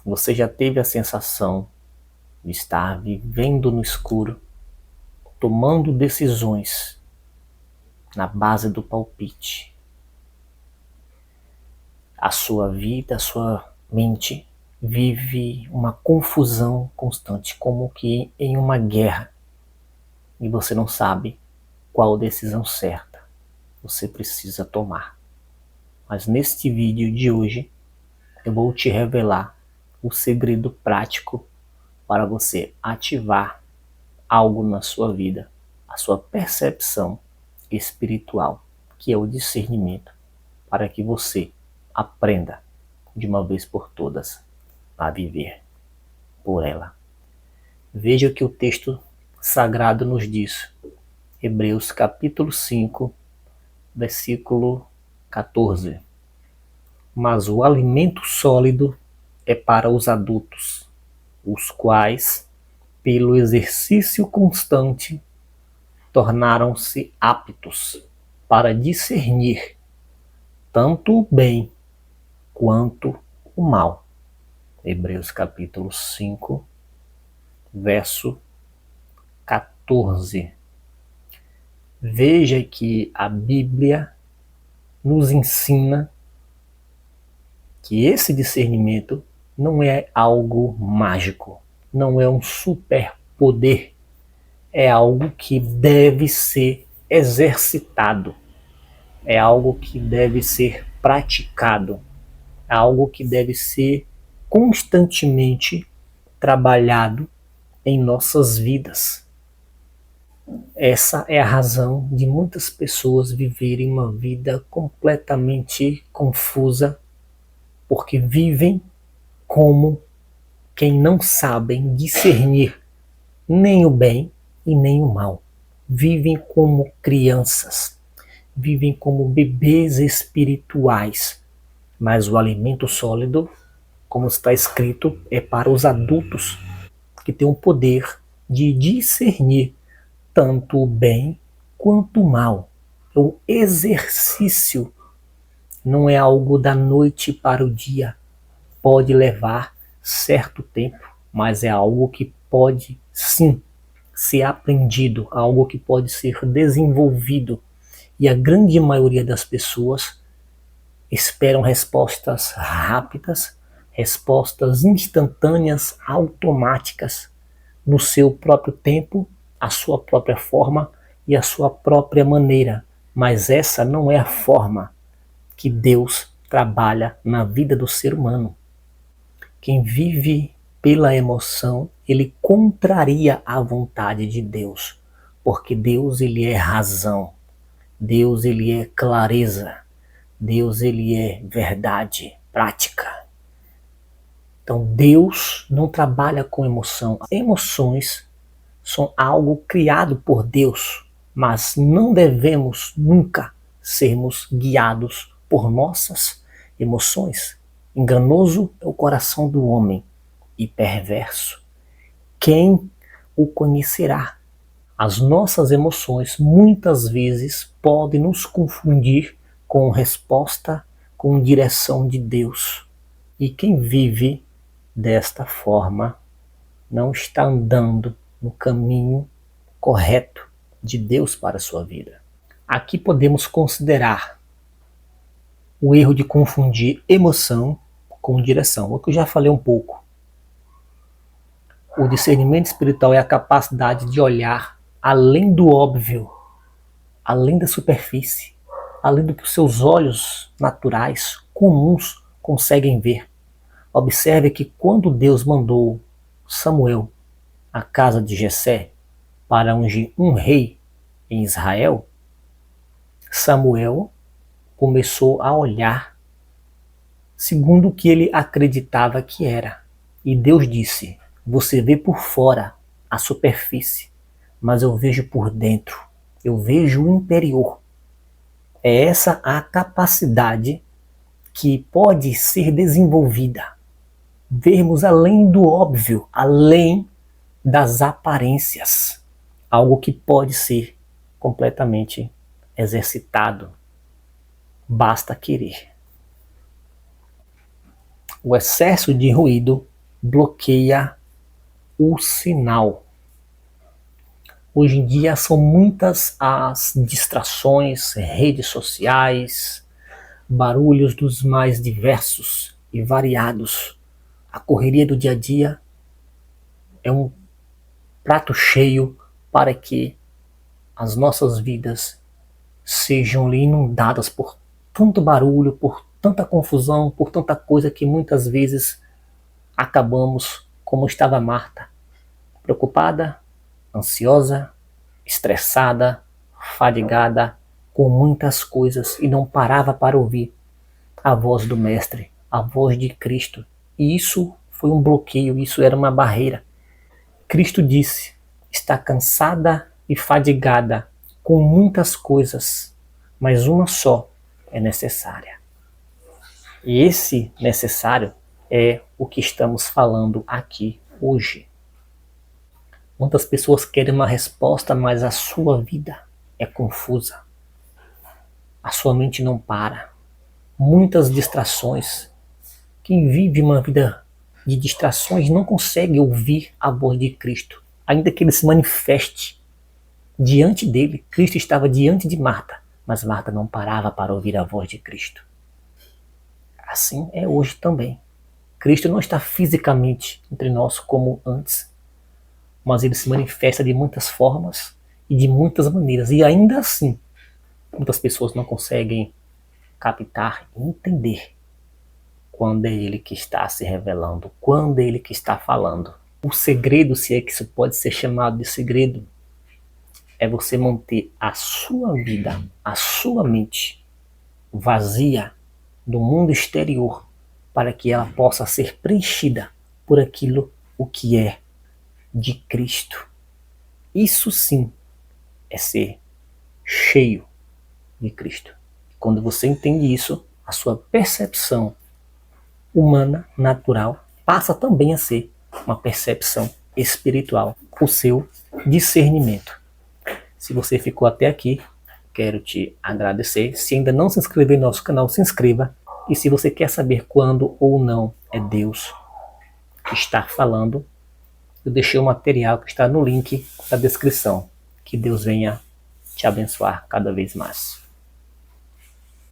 Você já teve a sensação de estar vivendo no escuro, tomando decisões na base do palpite? A sua vida, a sua mente vive uma confusão constante, como que em uma guerra, e você não sabe qual decisão certa você precisa tomar. Mas neste vídeo de hoje eu vou te revelar o segredo prático para você ativar algo na sua vida, a sua percepção espiritual, que é o discernimento, para que você aprenda de uma vez por todas a viver por ela. Veja o que o texto sagrado nos diz. Hebreus capítulo 5, versículo 14. Mas o alimento sólido é para os adultos, os quais, pelo exercício constante, tornaram-se aptos para discernir tanto o bem quanto o mal. Hebreus capítulo 5, verso 14. Veja que a Bíblia nos ensina que esse discernimento não é algo mágico, não é um superpoder, é algo que deve ser exercitado, é algo que deve ser praticado, é algo que deve ser constantemente trabalhado em nossas vidas. Essa é a razão de muitas pessoas viverem uma vida completamente confusa, porque vivem como quem não sabem discernir nem o bem e nem o mal. Vivem como crianças, vivem como bebês espirituais, mas o alimento sólido, como está escrito, é para os adultos que têm o poder de discernir tanto o bem quanto o mal. O exercício não é algo da noite para o dia. Pode levar certo tempo, mas é algo que pode sim ser aprendido, algo que pode ser desenvolvido. E a grande maioria das pessoas esperam respostas rápidas, respostas instantâneas, automáticas, no seu próprio tempo, a sua própria forma e a sua própria maneira. Mas essa não é a forma que Deus trabalha na vida do ser humano. Quem vive pela emoção, ele contraria a vontade de Deus, porque Deus ele é razão, Deus ele é clareza, Deus ele é verdade, prática. Então Deus não trabalha com emoção. Emoções são algo criado por Deus, mas não devemos nunca sermos guiados por nossas emoções. Enganoso é o coração do homem e perverso. Quem o conhecerá? As nossas emoções muitas vezes podem nos confundir com resposta, com direção de Deus. E quem vive desta forma não está andando no caminho correto de Deus para a sua vida. Aqui podemos considerar o erro de confundir emoção com direção, o que eu já falei um pouco. O discernimento espiritual é a capacidade de olhar além do óbvio, além da superfície, além do que os seus olhos naturais, comuns, conseguem ver. Observe que quando Deus mandou Samuel à casa de Jessé para ungir um rei em Israel, Samuel começou a olhar segundo o que ele acreditava que era. E Deus disse: você vê por fora a superfície, mas eu vejo por dentro, eu vejo o interior. É essa a capacidade que pode ser desenvolvida. Vermos além do óbvio, além das aparências. Algo que pode ser completamente exercitado. Basta querer. O excesso de ruído bloqueia o sinal. Hoje em dia são muitas as distrações, redes sociais, barulhos dos mais diversos e variados. A correria do dia a dia é um prato cheio para que as nossas vidas sejam inundadas por tanto barulho, por tanta confusão, por tanta coisa que muitas vezes acabamos como estava Marta, preocupada, ansiosa, estressada, fadigada, com muitas coisas e não parava para ouvir a voz do Mestre, a voz de Cristo. E isso foi um bloqueio, isso era uma barreira. Cristo disse: está cansada e fadigada com muitas coisas, mas uma só é necessária. E esse necessário é o que estamos falando aqui hoje. Muitas pessoas querem uma resposta, mas a sua vida é confusa. A sua mente não para. Muitas distrações. Quem vive uma vida de distrações não consegue ouvir a voz de Cristo. Ainda que ele se manifeste diante dele. Cristo estava diante de Marta, mas Marta não parava para ouvir a voz de Cristo. Assim é hoje também. Cristo não está fisicamente entre nós como antes, mas ele se manifesta de muitas formas e de muitas maneiras. E ainda assim, muitas pessoas não conseguem captar e entender quando é ele que está se revelando, quando é ele que está falando. O segredo, se é que isso pode ser chamado de segredo, é você manter a sua vida, a sua mente vazia do mundo exterior, para que ela possa ser preenchida por aquilo o que é de Cristo. Isso sim é ser cheio de Cristo. Quando você entende isso, a sua percepção humana, natural, passa também a ser uma percepção espiritual, o seu discernimento. Se você ficou até aqui, quero te agradecer. Se ainda não se inscreveu no nosso canal, se inscreva. E se você quer saber quando ou não é Deus que está falando, eu deixei o material que está no link da descrição. Que Deus venha te abençoar cada vez mais.